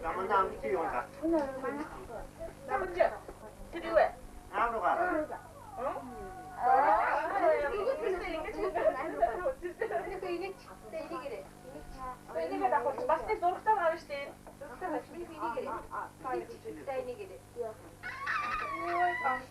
Намайг амт юу гах. Намайг тэр юу вэ? Аавруу гараа. Энийг давах бас нэг зургатаа гарна шүү дээ. Зургатаа гарч би энийг гэрээ. Энийг гэрээ. Ой, бааш.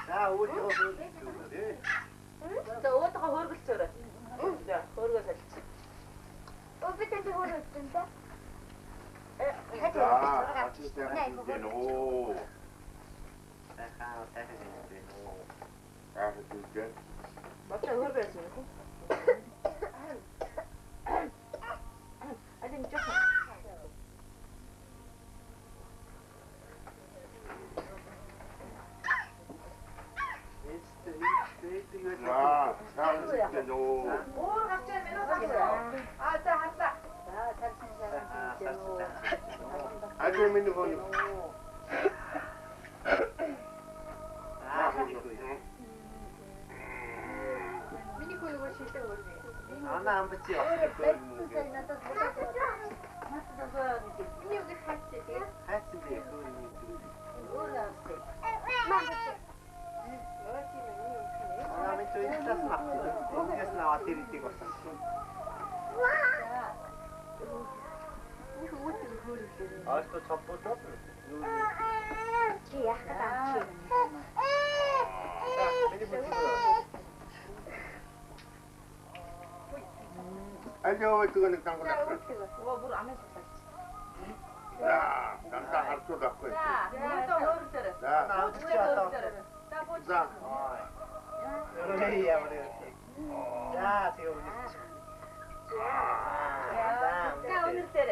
За өөдөө За өөдөө хөргөлцөөрэй. За хөргөл салж. Өвөтэй хөргөлцөн дээ. Батаа хөргөлсөн үү? Алин жоо. 아주 민우 보니. 미니 콜고 실때 오르네. 아나 안 붙지. 미니 여기 같이 돼. 같이 돼. 나는 저 인스타 스냅. 인스타 나와티리 찍었어. 아직도 잡고 줘? 지야. 아니요, 그거는 딴 거다. 물 안 해서 야, 난다 할거 갖고 있어. 자, 물도 hörtörö. 나 Puutse hörtörö. Tää puutse. 자. 그래야 우리. 자, 지금 우리. Tää hörtörö.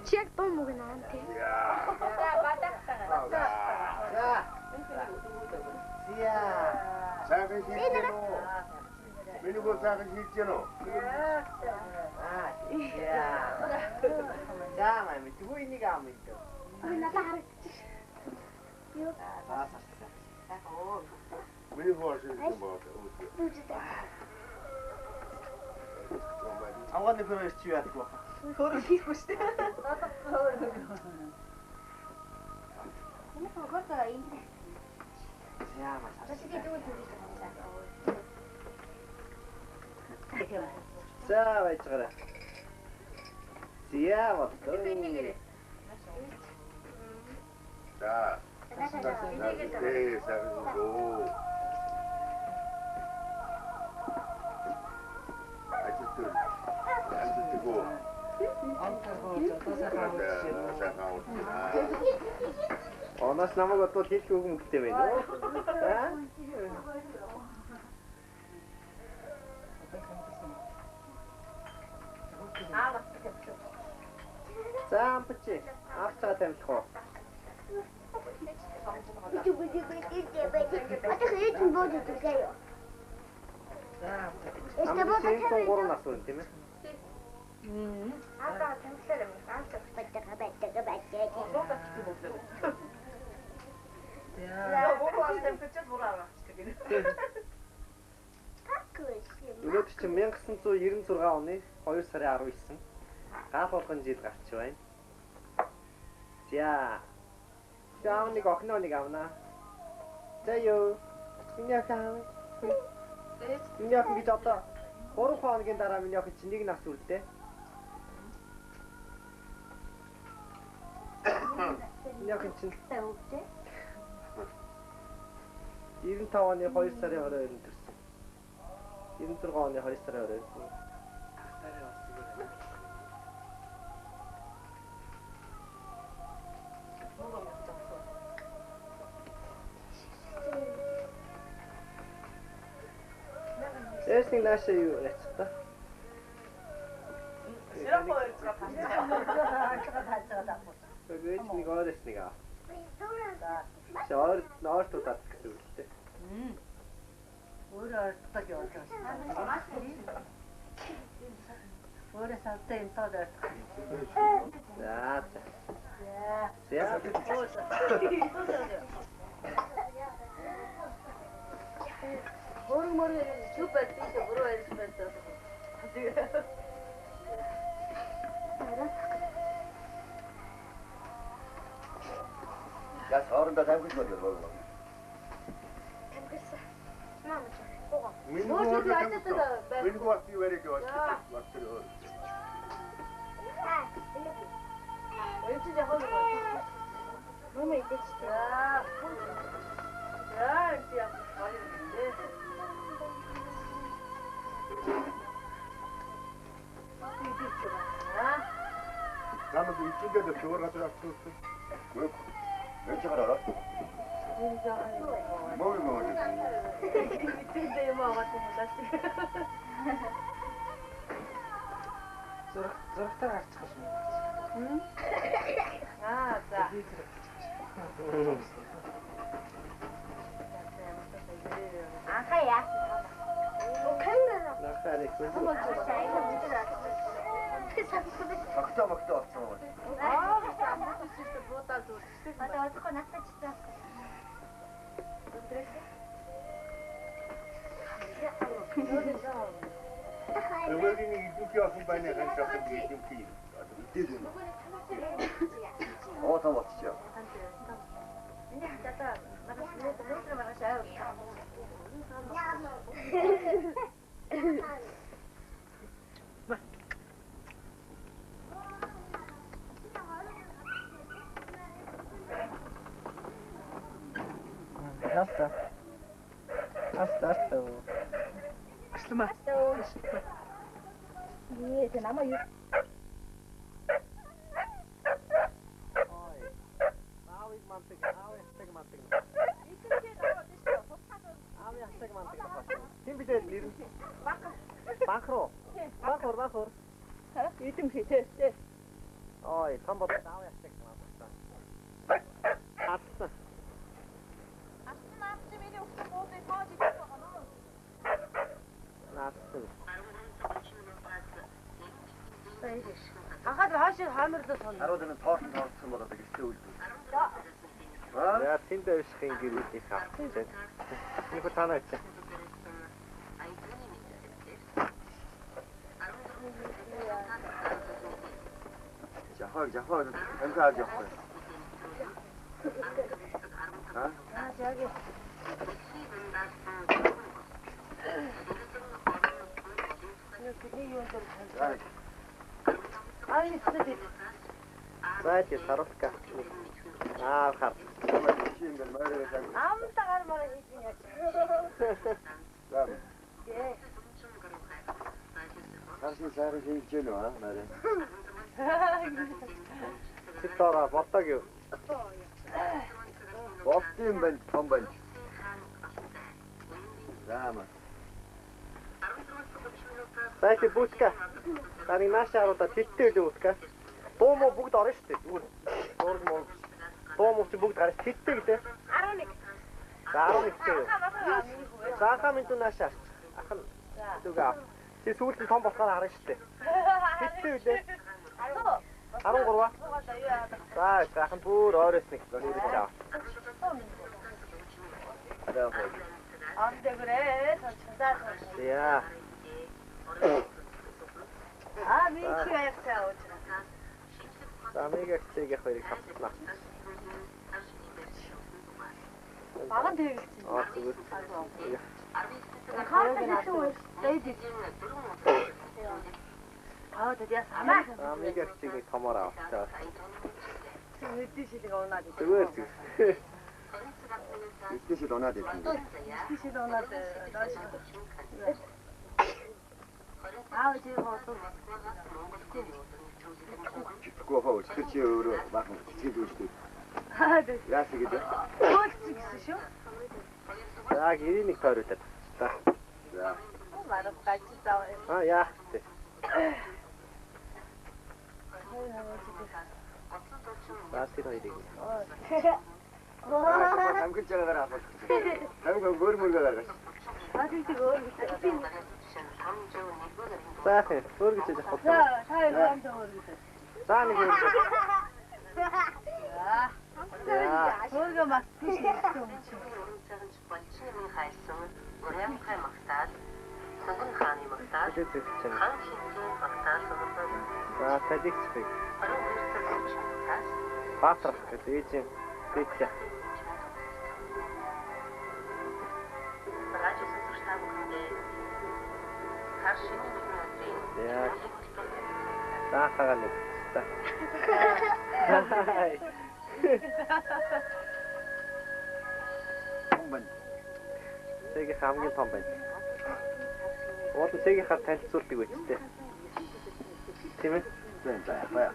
치약 또 먹어 나한테. Tää patakka. 자. 지야. 작은 실제로. 민우고 작은 실제로. 지야. 자, 마음이 두고 있니가 안 믿죠. 민우고 하시는 거 아무것도 그런 시치야 또. Koru kiikusti. 야, 맞아. 자, 왜 저래? 지야, 왔어. 자, 네, 사랑도. 아직도 안 듣고. Нас намайг одоо хэлэх үг мэгтэй байна уу? За ампчи авч байгаа тамилах уу? За. Гурван нас үн тийм ээ. 아까 당신을 깜짝 야, 뭐로 왔을 때 그쪽 뭐라 알아? Өнөөдөр чинь 1996 оны 2 сарын 19 гал болгон жил гарч байна. За. Жаамныг охиноныг авнаа. За ёо. Миний охин. Миний охин гэж одоо 3 хоногийн дараа миний охин чинь 1 нас үлдээ. Миний охин чинь 95 оны 2 сарын 22-нд төрсөн. 96 оны 2 сарын 22-нд. Эсний нааш юу яц та? Сирапо ирцгаа тасцаа. Тэгээд нэг орос нэг аа. Шоор ноор тутаад гэсэн үг л дээ. Өөрөө ойртож явж байгаа. Өөрөө савтай энэ тоо ойртох. За. Яа. Мөр супер тийш бүрөө ирсэн. Я хоорондоо тамхиж бодвол болов. Тамхирсан. Мама ч гоо. Миний гоо юу вэ гэж бодсон. Өөчөж яхаа нэг. Мама идэж тээ. Яа, яа. Намайг ичиндээ төөр газар авчихсан. Мөн ч гараа. Моо. Тэдээ юм аа гатсан. Зургатаар гарчих юм. Аа, за. Анхаа яа. Камера. Нахаар их үү? Багтаа болсон юм. Одоо одоохоо натачсан. Өвөргийн идэвхий авсан байна ганцхан идэвхий. Идээд юм. Оо том болчихё. Энд хатаа надад нөөдөр маргааш аваа. Хаста. Аслама. Ээ, тэ намаа юу? Аавыг мантыг. Тим бидээ нэр. Бахро. Идэм хийтэй. Ой, том бод аав ястаг мантаа. Атсан. Наатсан. Ахад хаашаа хаамарлаа сон. Харууд энэ тоорсон болоод гисээ үлдээ. Я тэнд дэвшхийн гэрүүдийг авсан. Нэг танаа чи. Жахаа амтаад явах. Аа? Жааги. Ай, хэвчээ. Зайти сарвка. Хар. Шингэл морийг сан. Амтагаар мороо хийсэн яа. За. Гээ. Харин сарай хийж гэнэ аа морийг. Ситора бодог юу? Боттын банд том банд. Заама. Зайти бутка. Таны наашааруудаа тэттэй л бутка. Дуу мó бүгд орно шүү дээ. Зүгээр. Дург муу. Дуу муу чи бүгд гарч тэттэй гэдэг. 11. За 11 юу? Сааха минь наашаа. Ахан. Зүгээ. Чи сүүлд нь том болохоор харна шүү дээ. Тэттэй үлээ. 13. За, сайхан бүр ойроос нэг нэрэж аваа. Андэгрээ сонсоо. Яа. Аа, минь чи яахтаа уу? Самига хцээг хоёрыг хавцлаа. Баган тэгэлсэн. Аа, зүгээр. Аа, тэдяс амаа. Самига хцээг томоор аваа. Үдий шилэг унаад. Зүгээр зүгээр. Итгэж унаад ирсэн. Үдий шилэг унаад доош. Аа, чи хоолой. Читгэхгүй хаа өчтөр чи өөрөө баахан хичээл үүсдэг. Аа, тэ. Яасан гэдэг. Хөөлч гэсэн шүү. Яг 91 тойролтой. За. За. Марав гаж зав. Аа, яах вэ? За, тэр хоёрыг. Амгилж байгаагаар авах. Амгаа гөрмөргөө гаргаж. 아직도 그 Сайхан өөр гэж яах вэ? 사회가 엄청 어려워. За нэг юм. 그거 막 드시고 болчны хайсан урам хай магтаад санган хааны магтаад Тэд чинь. хан шинжээ магтаад сонирхол За таликсбэг. орон үерсэл магтаад Баатрах гэдэг ээжийн бэктэй. радио сонсогчдаа бүхэндээ хар шинэ нэгэн Яа. Заахагаа нэг та. Бомбан. Сэгийн хамгийн том байна. Уудан сэгийнхаа танилцуулдаг байцтэй. Тийм ээ. Бая.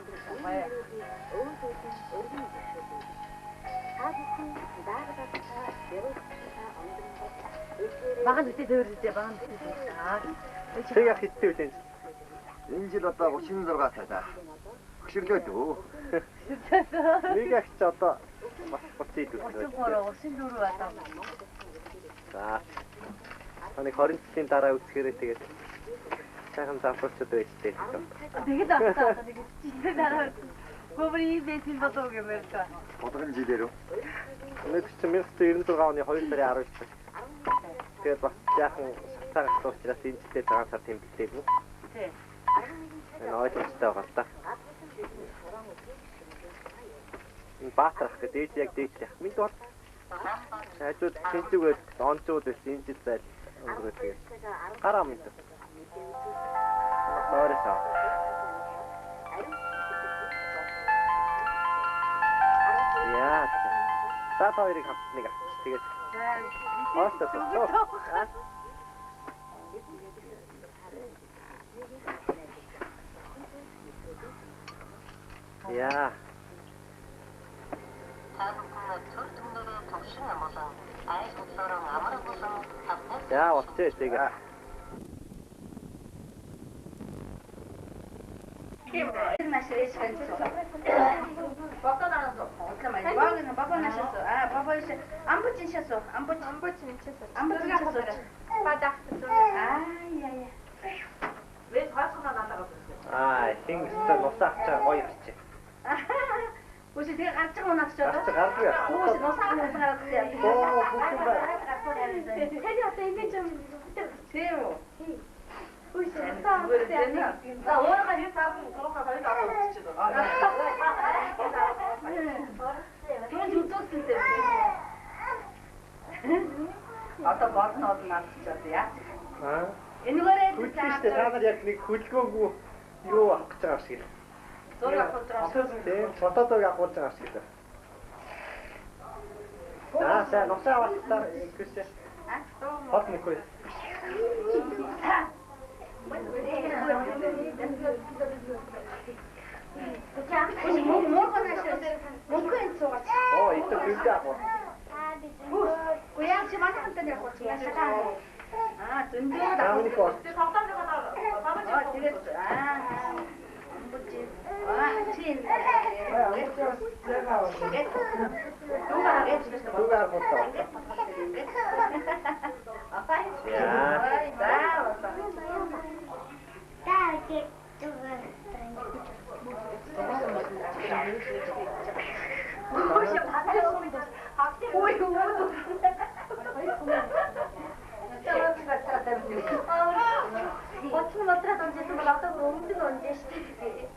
막은 듯이 더르지 막은 듯이 Сэгээ хиттэй үлэн. Энэ жил одоо 36 таа. Хөшөрлөө дөө. Нэг их ч одоо бас буцаад үлдээ. 뭐라고 신도로 왔다. За. Таны 20 жилийн дараа үсгэрээ тэгээд сайхан завсарчод байжтэй. 되게 낫다. 되게 진짜 나라. 고브리 베이스 버터 게merka. Бодгон жилээрөө. Нэг чинь 1996 оны 2 сарын 19. Тэгээд бас яахан шатаагч учраас энэ жилдээ цагаан сар тэмдэглэв. 네. Энэ ойлгомжтой байгаа л та. Энэ баатрах гэдэг ээж яг дээж яах. Минь бол хажууд тэнцүүгээд онцууд байсан энэ жил зайл өнгөрөө тэгээд гараа минь. Оросоо. Яа. За хоёрыг хамт нэг авч тэгээд Оостоо. Яа. таадхан төр төмнөрөө төвшин амгалан айс хөдлөрөн амар болсон тавтан Яа, болчихээ тэгээд. Баба наасо. 잠깐만, 와기는 바바 나셨어. 아, 바바 이제 안 붙이셨어. 안 붙이셨어. 바닥. 아, 야야. 왜 과수나 나다가 Аа, хингстэ нусаач гоё ирчээ. 혹시 내가 깜짝 놀랐어. Гарч гаргүй. 혹시 너 사는 거 알았지? Оо, бүхэн бай. 테리 어때 이게 좀 세요. 혹시 나 오늘까지 싸고 그렇게 가지 않아 진짜. 그런 좀 떴을 때. 아까 맞은 어디 나왔었지야? Аа. Энэ 거래 Хүчтэй та нар яг нэг хөдөлгөөгөө юу авах гэж байгаа шиг. 소리가 커트라서. Тийм, фотодог авах гэж байгаа шиг. За, сайн нусаа авалтаа ихсэн. Хот нэхгүй. 혹시 뭐가 나셨어? 몽크엔 쏘가. Оо, ito külдээ авах. 고양이 집 안에 한다냐 고치야. 아, 든든하다. Таамны код. 덕담대가 나. 아, 그랬어. 아, 안 붙지. 아, 친. 누가 해주겠어? Түгээр фото. 아빠 Яа. Очень матрас он здесь была так умный, он здесь сидит.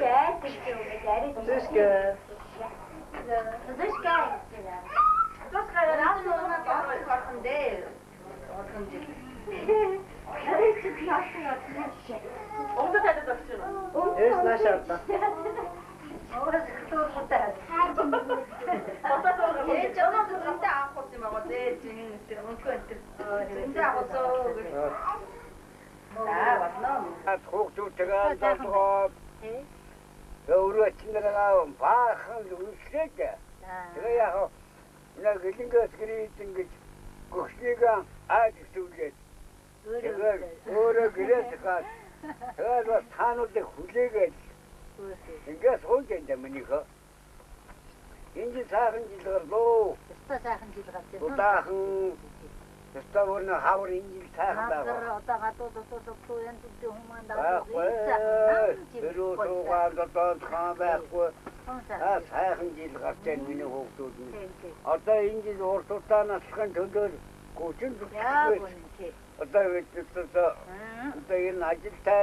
Я ты что, я Тэшгэ. Знаешь как? 플러스가 나도 너무 좋아할 것 같은데 어떤지. 엉덩이한테 덕지는. Эс нашаата. 얘 저놈도 진짜 안 컸지 먹었대. 지금 진짜 안 컸어. 나 왔나? Хугчуутагаа толгоо. Өөрөө чинэрээ баахан үлсээд. Тэгээ яах вэ? Яг ихэнгээс гэрээд ингэж гөхнийгээ ааж зүлээд. Тэгээд өөрөө гэрээд тэгээд таануудыг хүлээгээд ингээс хуулж энэ минийхөө. энэ сайхан жил гарлоо. Өстө сайхан жил гарч. Удахан өстө өрнө хавар энэ жил сайхан байгаа. Хавар одоо гадуу yan зүгт хүмүүс даа. Хаан байхгүй. Сайхан жил гарч байна миний хүүхдүүд нь. Одоо энэ жил уртутаа наслахын төлөө гүчин зүгт. Одоо энэ ажилтаа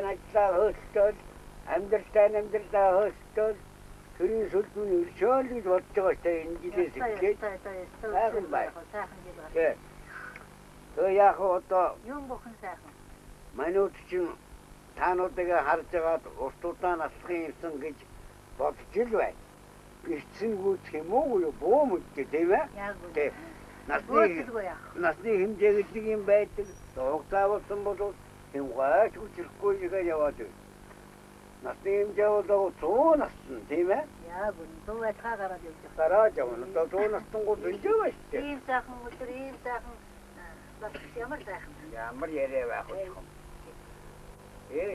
хөөстөл амьдралаа хөөстөл тэрний сүлдүүний өршөөл гэж бодож байгаа шүү дээ энэ жилээс эхлээд. Сайхан байна. Тэгээ яг одоо юм бүхэн сайхан. манайд чинь таануудыг харж байгаад уртутаа наслахын юмсан гэж бодож ил байна. Гэрцэнгүүц юм уу боо мэдээ тийм ээ? Тийм. Насны хэмжээ гэдэг юм байдаг. Догтаа болсон бол хэмгаач үчирхгүй нэгээр яваад байна. Насны хэмжээ бол 100 насна тийм ээ? Яг үн дөө таа гараад явж байгаа. Гараад явна. Одоо 100 настан гол өнжөө байна шүү дээ. Ийм сайхан өдөр ийм сайхан бас ямар сайхан. Ямар яриа байх вэ?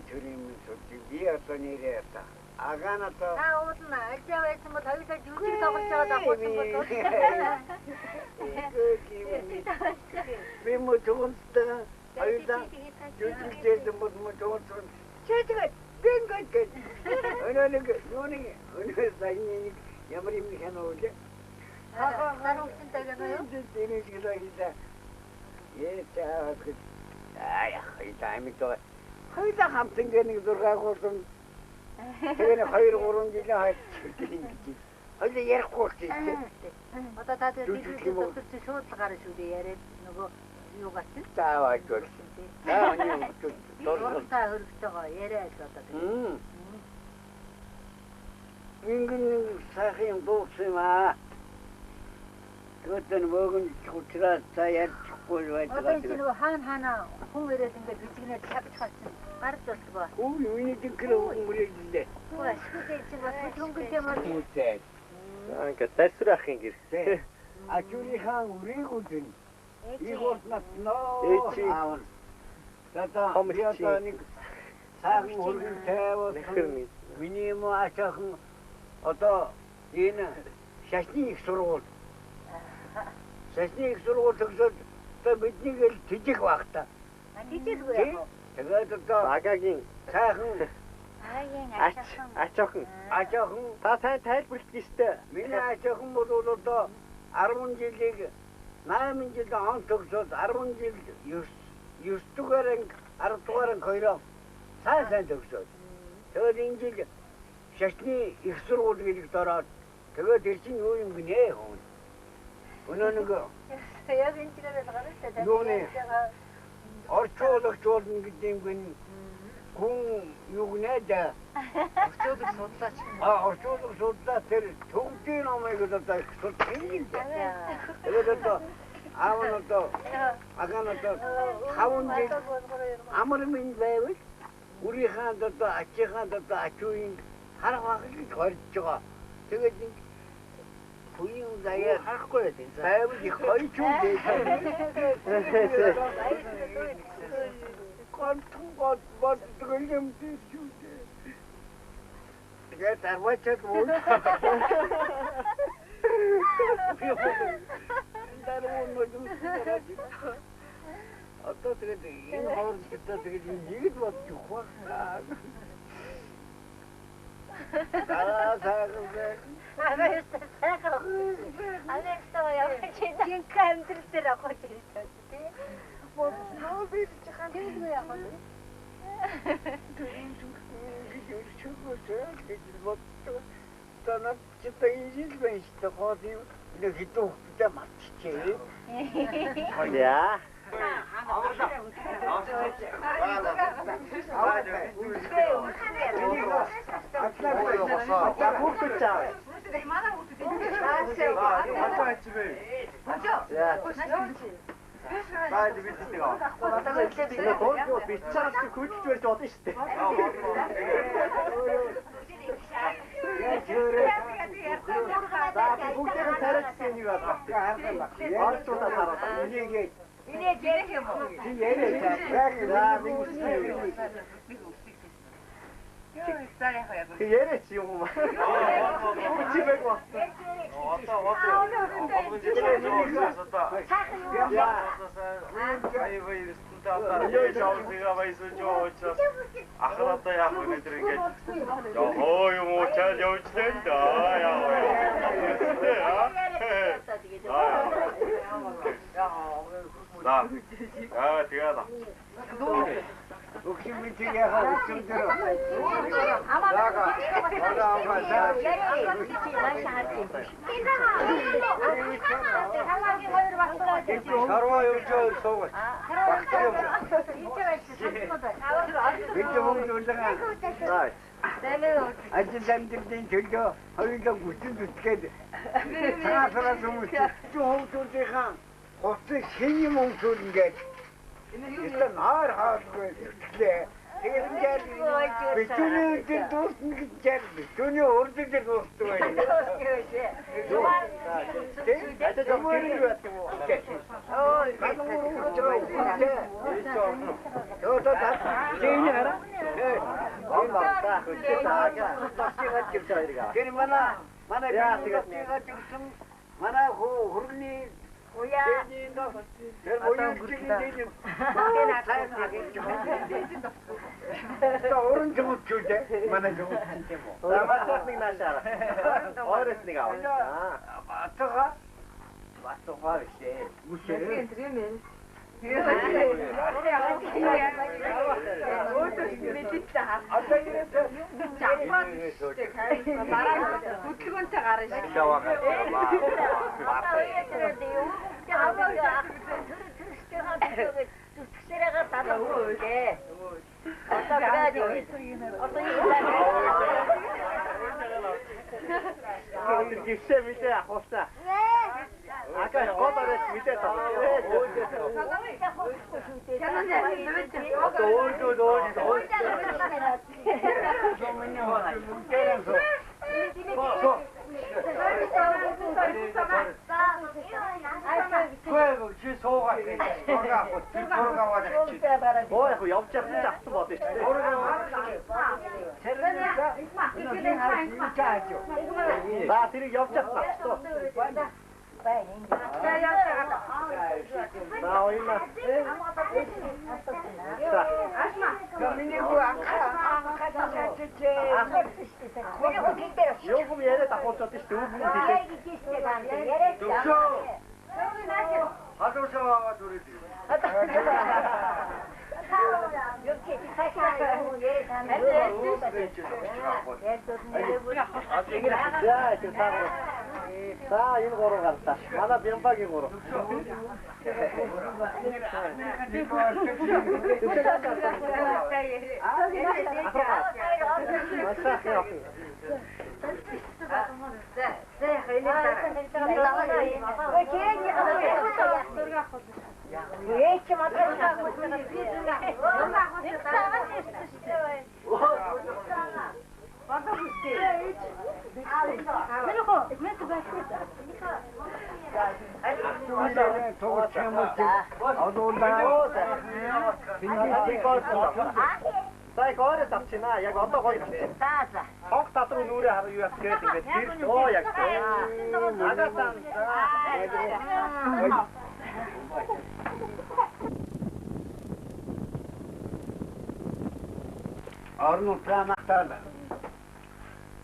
Төрийн сүлжээ би одоо нэрээ та. Аганата. Уулна ажаа байсан бол хоёулаа жүжиг тоглож байгаа дагуулсан бол. Би мөн төгөндөө хоёулаа жүжиг дээр мөн төгөндөө. Чэтэйг бингэт. Өнөө сайн ямар юм хэнэ үү? Харин үсэнтэйг нөө. Тэнийг хэлээ. Яа чаа. Ай таймито. Хоёулаа хамтан нэг 6 гурван тэгээ 2-3 жил хайчих гэж. Хоёул ярихгүй чинь. Одоо та тэр шууд гараа шүү дээ яриад нөгөө юу гацсан. Заавал гол. Заавал дуртай хөргөцөө яриад одоо. Ингэн сайхан дууссан аа. Тэгвэл мөгөн чутраа цаярчгүй байдаг. Одоо энэ нөгөө хаана хүн ирээд ингээд бичгнээ тавьчих болсон. Гарч болтгоо. Үний дэкрэ хүмүүрэлдээ. Ой, шүтээ чи бас хөнгөж ямар. Үгүй. Ингээд тасрахын гэрээ. Ачууны хаан үрийгүүдэн. Игорнат ноо. Аавн. Тата биотоник сайхан хөргөн тавиад. Миний муу ачаахан одоо энэ шашны их сургууль. Шашны их сургууль төгсөөд одоо биднийг л тижих баг та. Тижээгүй яах вэ? Тэгээд одоо агагийн аагийн ачаахан та сайн тайлбарлах ёстой. Миний ачаахан бол одоо 10 жилиг 8 жил он төгсөөд 10 жил 9 дугаар анги 10 дугаар анги хоёроо сайн төгсөөд. Тэгээд энэ жил шашны их сургууль гэдэг дороод тэгээд тэр чинь юу юм гинэ хөө. Өнөө нэг яг энэ чигээр гараад та. Юуны орчуулагч болно гэдэг юм гин хүн юу гинэ да. Орчуулагч судлаач. Орчуулагч судлаач тэр төгсгийн номыг одоо судлах. Тэгээд одоо аавн одоо агаан одоо 5 жил амар минь байвал үрийнхээ одоо ачийнхаа одоо ачуугийн харах гэж хорж байгаа. Тэгээд Punya saya harus ada. Saya mesti kau cuci. Kantung buat tergolong cuci. Kita terbaca tu. Darun macam tu. Atau terkait ini harus kita terkait ini buat cukup. Алексоо явах чинь камер дээр авах хэрэгтэй тий. Мод нөө би чихэн Тэгвэл яах вэ? Төрийн зүгт чөөхөж танаа читаижил байна шүү дээ. Хоол нэг хитүү хөтөд мартчихээ. Яа. Баад бичдэг аа. Тоо биччихээс хүчж байж болно шүү дээ. Бүгдээ тариалсан юм байна. Орчуудаа хараад энийг Ini jereh юм уу? яг нэг Яриач юм уу? Чимэг ба. Ахрата яах вэ гэдэг ингээд ёо юм уу чад явуулсан да яа. Тэгээд Өгсөн мэтийг яхаа өгсөн дөрөв. Хараа явж суугаад. Ажил амжилтын төлөө хоёулаа гүцэн зүтгээд цаасараа хүмүүс хүүхдүүдийнхээ хоцыг хэн юм өмсүүлнгээд Ito nar haadгүй лээ. Тэгээд ингээд битүүний дүүртэн гэж битүүний урдыг дуустдаг байх. Тэгээд зөвхөн юу яах юм уу? Ой, канамур уучраа. Жийний хараа. Аммаа тэр манай яа тэгээд гэсэн манай хөргөний Тэр моён гүрдээ. Орон жимчүүдээ манай жимчүүд юм уу? Батсаг нэг наашаа. Орос нэг аа. Батгаа шээ. Мушээ. Гişe bir hoşta. Aka kodaret mite ta. 나 들이 옆잡 났어. 나 어이나. 요금 얘네 다 꽂혔지. 하도샤와 둘이지. 자, 이거 걸어 갔다. 하나 변박이 걸어. За яг орой тавчина. Яг одоо гоё тавчина. За. Хонх татвар нүрээ хараа юу яах гээд ингээд тэр оо яг. Агасан. Орно планахтаа.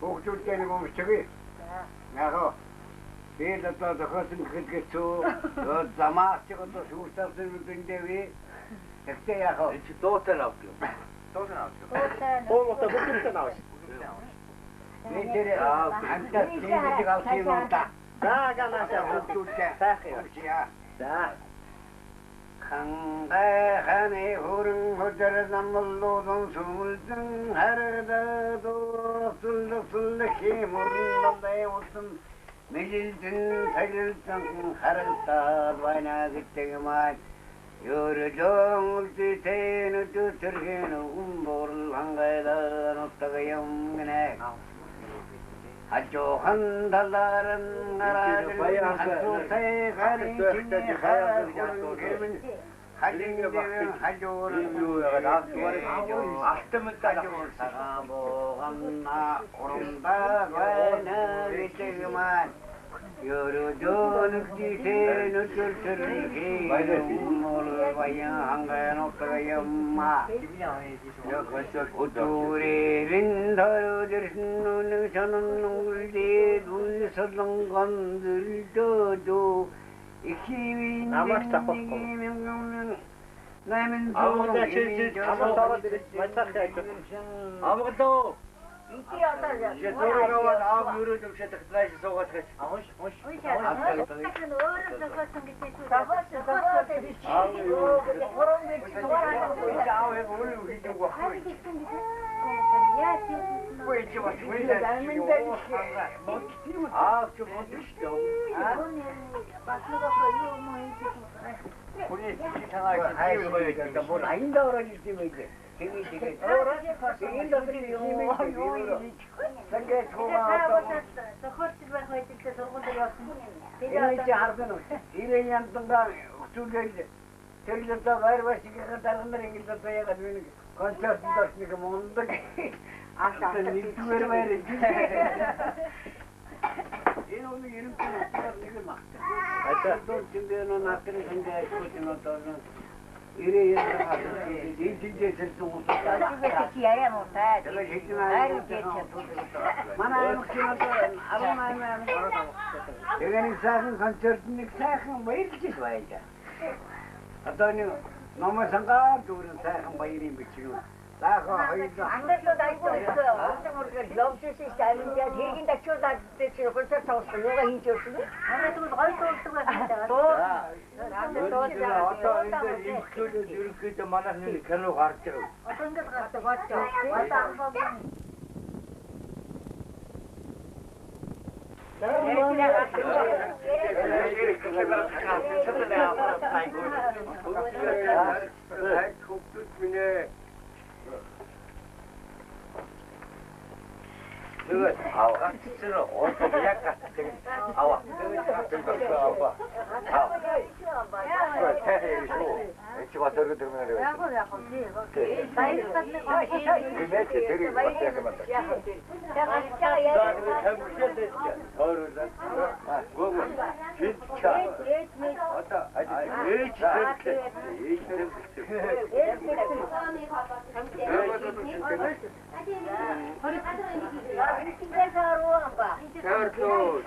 Хүүхдүүдтэй нэг юм чигээ. Яг тэгээд одоо зохиосон хэлгээцүү замаач одоо шүүртсэн үндээвээ. Тэгтээ яг чи доотер авдаг. Доотер авдаг. Oo та бүхэлдээ навш. Тэр амтаа тиймийг авсан юм та. За ганаашаа хүүхдүүдтэй сайхан яа. За. Хангай ханы хөрөн хөдөр намлуудын сүмэлдэн харагдаад сүллэ хэмүрлээ усан мэлэлдэн цагэлдэн харагдаад байна гэдэг маань Yorulong ultiten ututurgen umbol hangaydan uttagayam gene Hajohan dalaran naradin hatutay garin kini harun kemin 할려오는 유여가 아스트문까지 사가보감나 오른다 과는 이때그만 여러저는 기세는 쩔쩔을 기모를 와양 한가연 없다가엄마 우두리린 더러들는 저는 농굴대 눈서던 건들도 이키위 나면 아무것도 이제 돌아가와 아무 유로 좀 셋다 다시 속아서 뭘 아닌다 그러지 뭐 이제 이래 이 진짜 절도 못했다. 기아야 못해. 내가 했지만 만나면 아무나 내가 사는 컨서트니 사는 뭐 이렇게 좋아해자. 어떠니 너무 상가 둘은 사는 뭐 이리 미치고 나가 하이도 안 됐어 다 있어. 엄청 우리가 넘치시 star인데 되긴 다 쳐다 대치로 벌써 쳤어. 내가 힘줬어. 아무래도 거의 또 갔다. 어떤 이제 입술을 이렇게 좀 만나는 결로 가르쳐. 어떤 데 갔다 왔죠. 왔다 안 가고. 아와 진짜 어떻게 약간 아와 certo,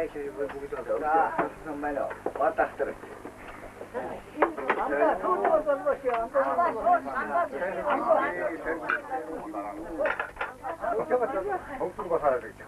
아이씨 보기도 없다. 정말로 왔다 갔더라. 엉뚱거 사야 되겠지.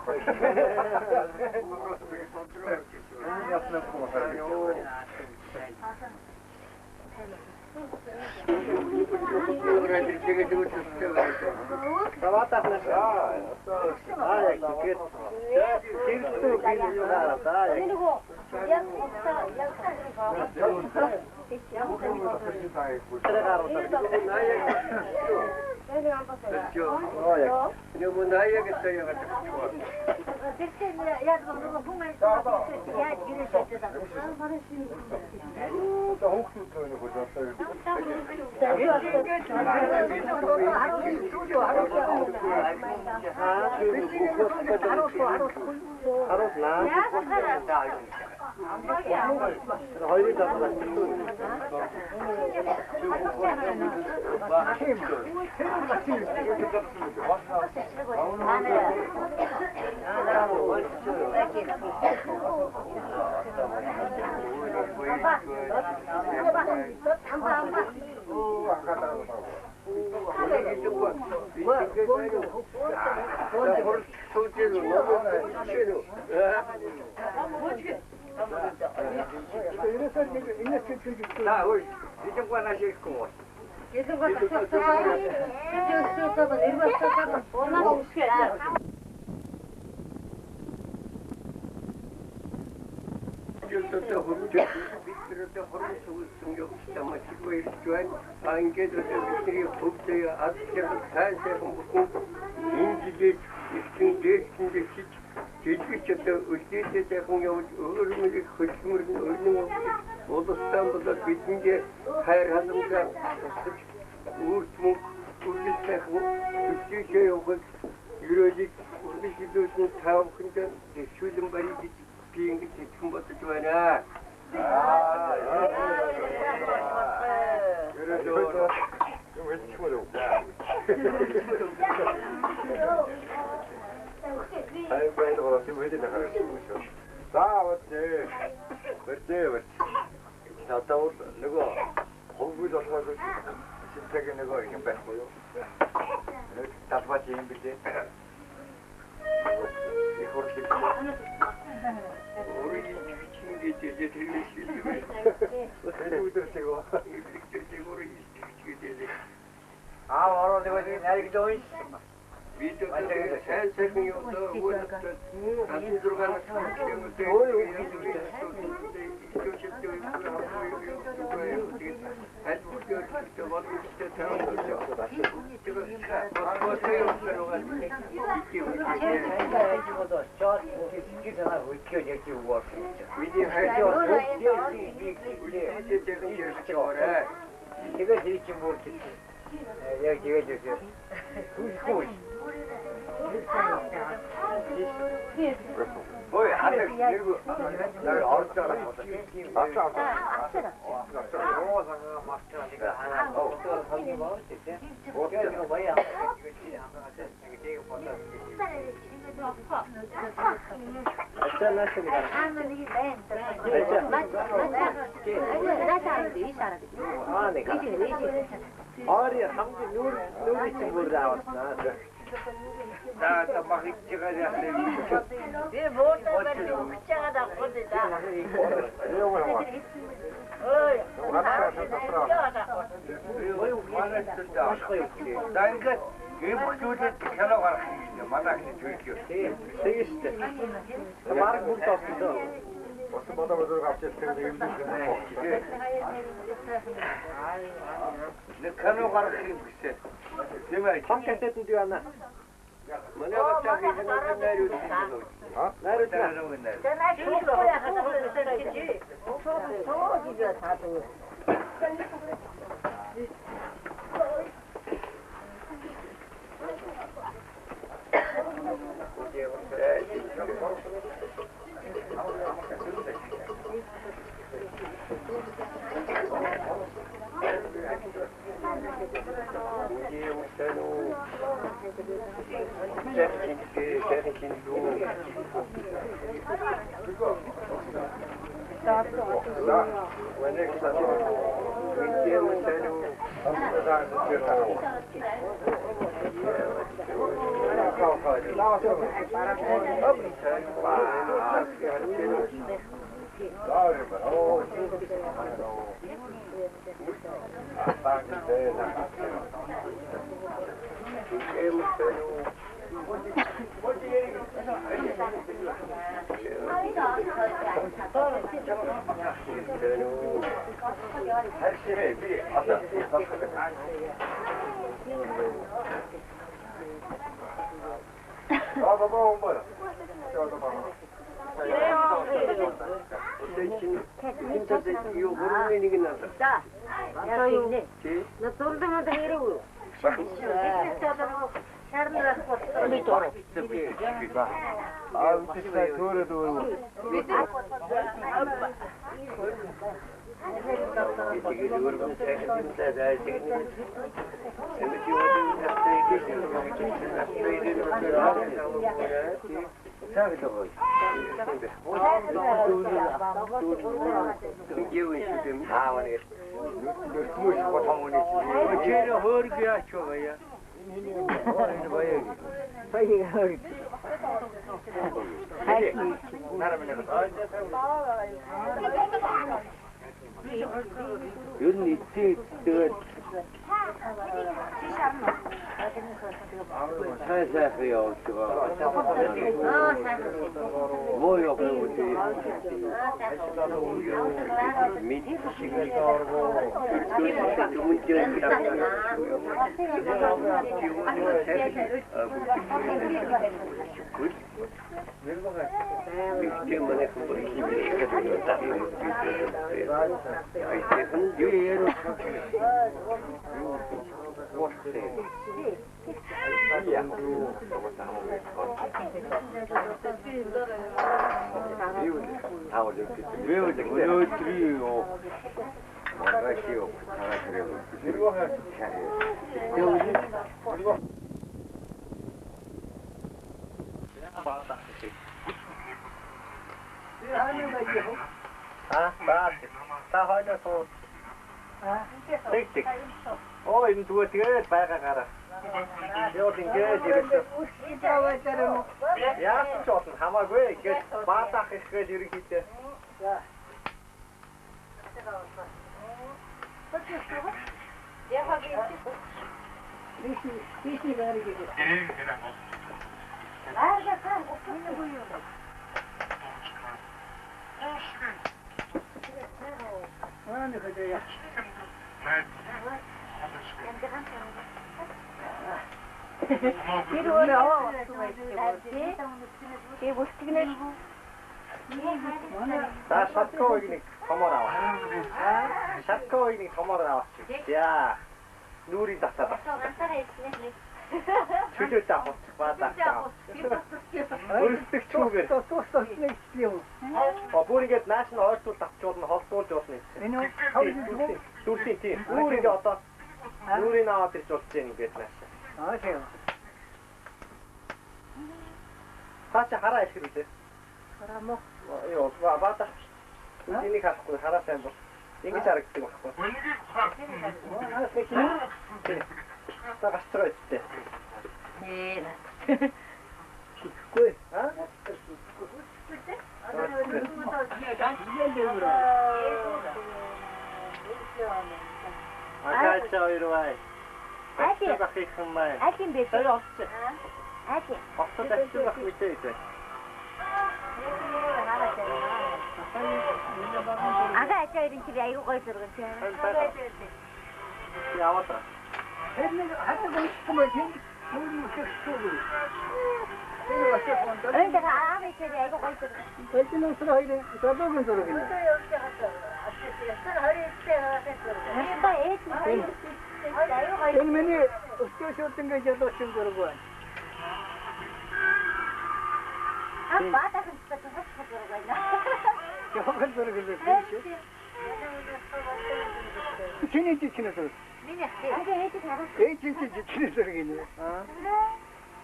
ээжийн жижигхэн зураг энэ.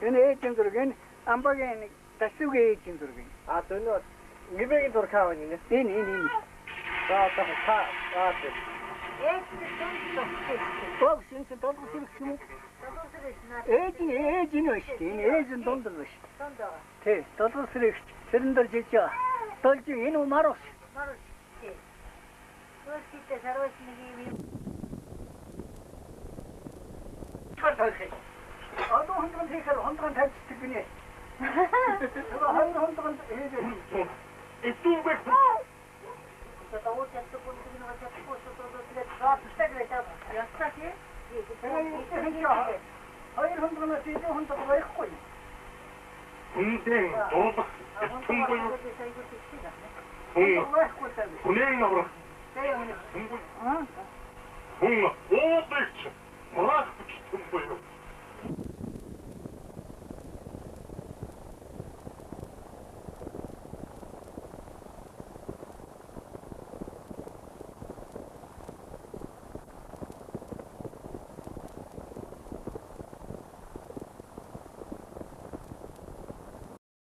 Энэ ээжийн зураг энэ амбагийн тасугийн ээжийн зураг. Дönөө нэмэгийн зураг аав энэ. Энэ. За одоо Бог шинж толгой сэрэх юм уу? Ээж нь шүү дээ. Энэ ээж нь дунд нь шүү. Тий, толгой сэрэх. Сэрэн дээр жижиг. Толж энэ марус. тий. Өөрсдөө сарвас нэг юм. Одоо хондрон хийхээр хондрон тавьчихдаг гинэ. Хондрон хийгээд. Итүүбэг. Это вот это будет на вот это ястаки. Хоёр хондрон тийж хондрон байхгүй. Хүндэн дурбах түмгүй. Хүнэн наврах. Хүн ообч. Мурах түмгүй.